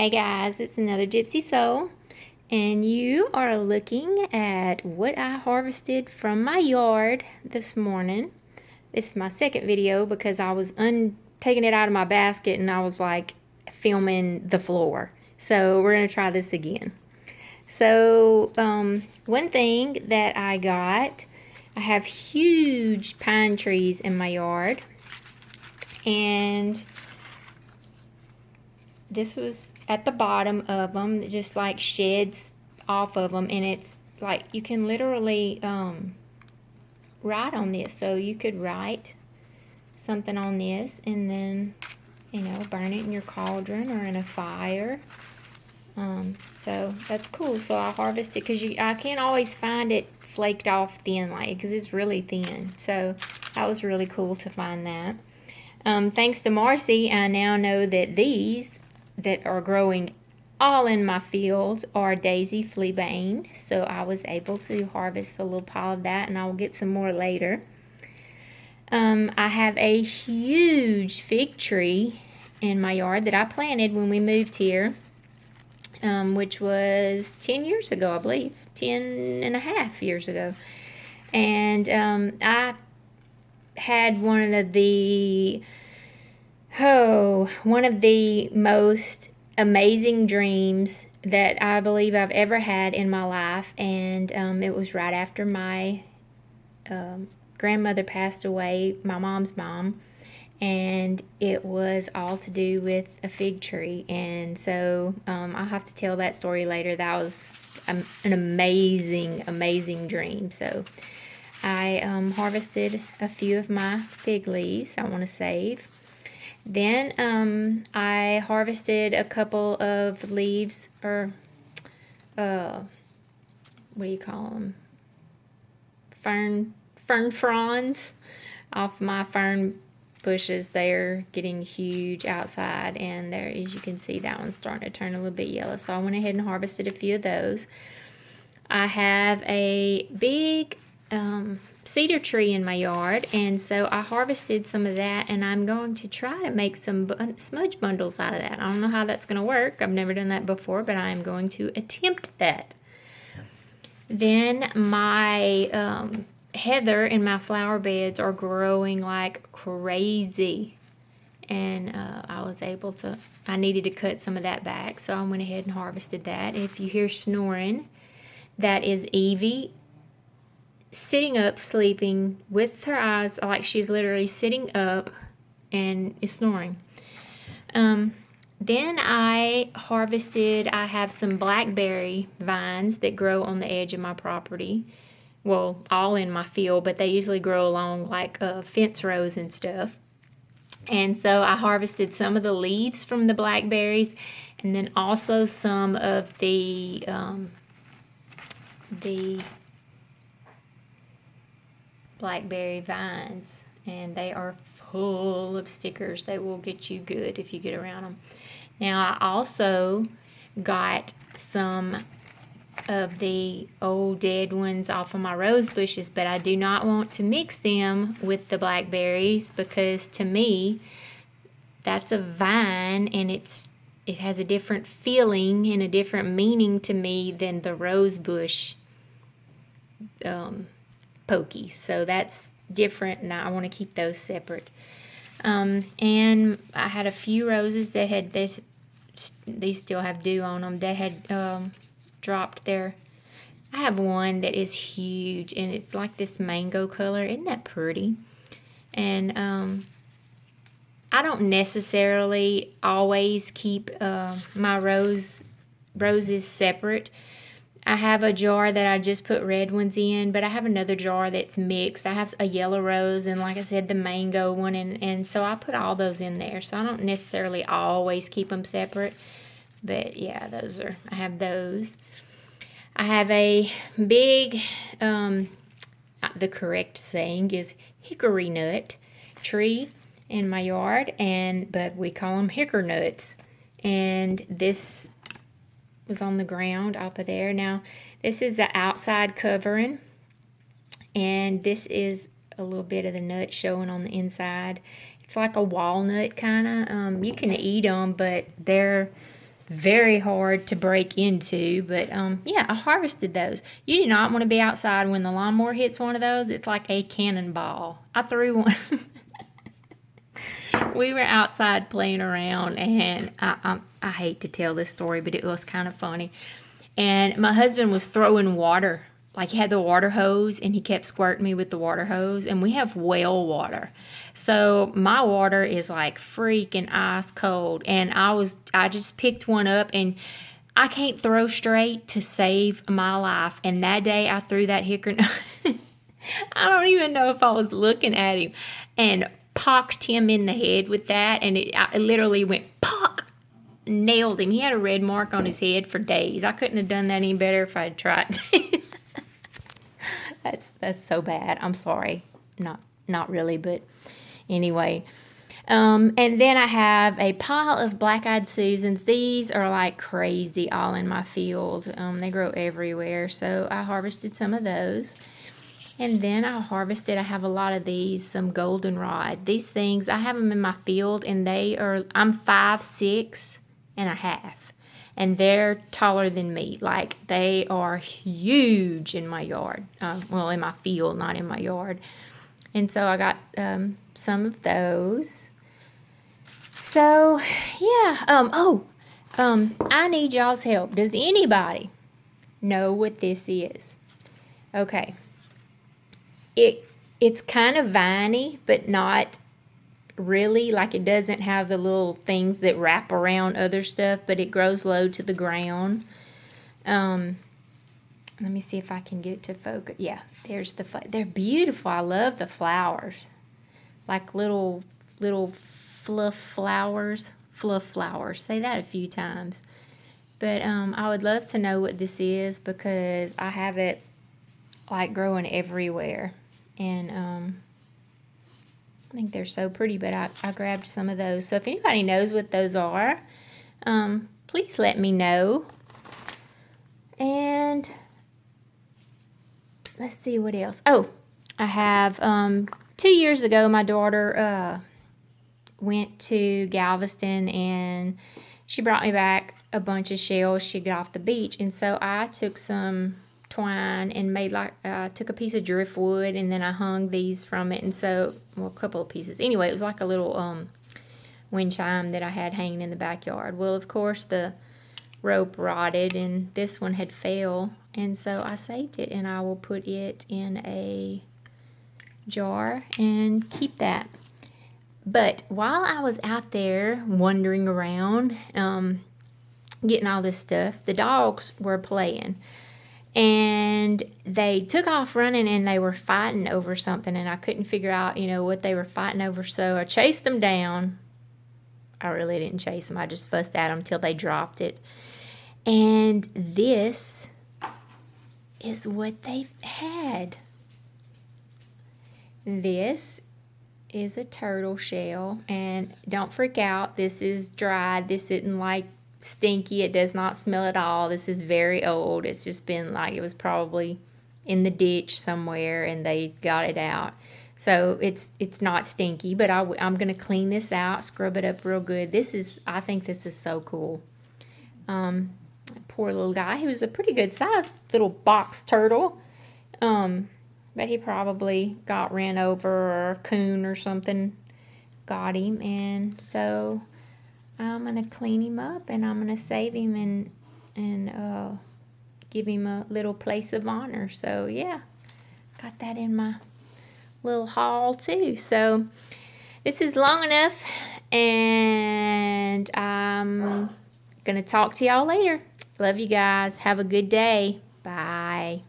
Hey guys, it's another Gypsy Soul, and you are looking at what I harvested from my yard this morning. This is my second video because I was taking it out of my basket and I was like filming the floor. So we're going to try this again. So one thing that I got, I have huge pine trees in my yard, and this was at the bottom of them, just like sheds off of them, and it's like you can literally write on this. So you could write something on this and then, burn it in your cauldron or in a fire. So that's cool. So I harvested because I can't always find it flaked off thin like because it's really thin. So that was really cool to find that. Thanks to Marcy, I now know that these that are growing all in my field are daisy fleabane. So I was able to harvest a little pile of that, and I will get some more later. I have a huge fig tree in my yard that I planted when we moved here, which was 10 years ago, I believe. 10 and a half years ago. And I had one of the most amazing dreams that I believe I've ever had in my life, and it was right after my grandmother passed away, my mom's mom, and it was all to do with a fig tree. And so I'll have to tell that story later. That was an amazing dream. So I harvested a few of my fig leaves I want to save. Then I harvested a couple of leaves, or what do you call them? Fern fronds off my fern bushes. They're getting huge outside, and there, as you can see, that one's starting to turn a little bit yellow. So I went ahead and harvested a few of those. I have a big cedar tree in my yard, and so I harvested some of that, and I'm going to try to make some smudge bundles out of that. I don't know how that's going to work. I've never done that before, but I am going to attempt that. Then my heather in my flower beds are growing like crazy, and I needed to cut some of that back, so I went ahead and harvested that. If you hear snoring, that is Evie sitting up, sleeping with her eyes, like she's literally sitting up and is snoring. Then I have some blackberry vines that grow on the edge of my property. Well, all in my field, but they usually grow along like fence rows and stuff. And so I harvested some of the leaves from the blackberries, and then also some of the blackberry vines, and they are full of stickers. They will get you good if you get around them. Now I also got some of the old dead ones off of my rose bushes, but I do not want to mix them with the blackberries because to me that's a vine, and it has a different feeling and a different meaning to me than the rose bush pokies. So that's different, and I want to keep those separate. And I had a few roses that had these still have dew on them, that had dropped their. I have one that is huge, and it's like this mango color. Isn't that pretty? And I don't necessarily always keep my roses separate. I have a jar that I just put red ones in, but I have another jar that's mixed. I have a yellow rose and, like I said, the mango one, and so I put all those in there. So I don't necessarily always keep them separate, but yeah, I have those. I have a big, the correct saying is Hickory Nut Tree in my yard, but we call them hickory nuts, and this was on the ground up there. Now this is the outside covering, and this is a little bit of the nut showing on the inside. It's like a walnut kind of. You can eat them, but they're very hard to break into. But yeah, I harvested those. You do not want to be outside when the lawnmower hits one of those. It's like a cannonball. I threw one. We were outside playing around, and I hate to tell this story, but it was kind of funny. And my husband was throwing water. Like, he had the water hose, and he kept squirting me with the water hose. And we have well water. So my water is like freaking ice cold. And I just picked one up, and I can't throw straight to save my life. And that day I threw that hickory nut. I don't even know if I was looking at him. And pocked him in the head with that. And I literally went pock. Nailed him. He had a red mark on his head for days. I couldn't have done that any better if I'd tried to. That's so bad. I'm sorry. Not really, but anyway. And then I have a pile of black-eyed Susans. These are like crazy all in my field. They grow everywhere, so I harvested some of those. And then I have a lot of these, some goldenrod. These things, I have them in my field, and I'm 5'6" and a half. And they're taller than me. Like, they are huge in my yard. Well, in my field, not in my yard. And so I got some of those. So, yeah. I need y'all's help. Does anybody know what this is? Okay. It's kind of viney, but not really. Like, it doesn't have the little things that wrap around other stuff, but it grows low to the ground. Let me see if I can get it to focus. Yeah, there's they're beautiful. I love the flowers, like little fluff flowers. Say that a few times. But I would love to know what this is, because I have it like growing everywhere. And I think they're so pretty, but I grabbed some of those. So if anybody knows what those are, please let me know. And let's see what else. Oh, I have 2 years ago, my daughter went to Galveston, and she brought me back a bunch of shells she got off the beach. And so I took some twine and made took a piece of driftwood, and then I hung these from it. And so, well, a couple of pieces. Anyway, it was like a little wind chime that I had hanging in the backyard. Well, of course, the rope rotted, and this one had fell. And so I saved it, and I will put it in a jar and keep that. But while I was out there wandering around, getting all this stuff, the dogs were playing. And they took off running, and they were fighting over something, and I couldn't figure out, what they were fighting over. So I chased them down. I really didn't chase them. I just fussed at them till they dropped it. And this is what they had. This is a turtle shell, and don't freak out. This is dried. This isn't like stinky. It does not smell at all. This is very old. It's just been it was probably in the ditch somewhere, and they got it out. So it's not stinky, but I'm going to clean this out, scrub it up real good. I think this is so cool. Poor little guy. He was a pretty good sized little box turtle. But he probably got ran over, or a coon or something got him. And so I'm going to clean him up, and I'm going to save him and give him a little place of honor. So, yeah, got that in my little haul, too. So, this is long enough, and I'm going to talk to y'all later. Love you guys. Have a good day. Bye.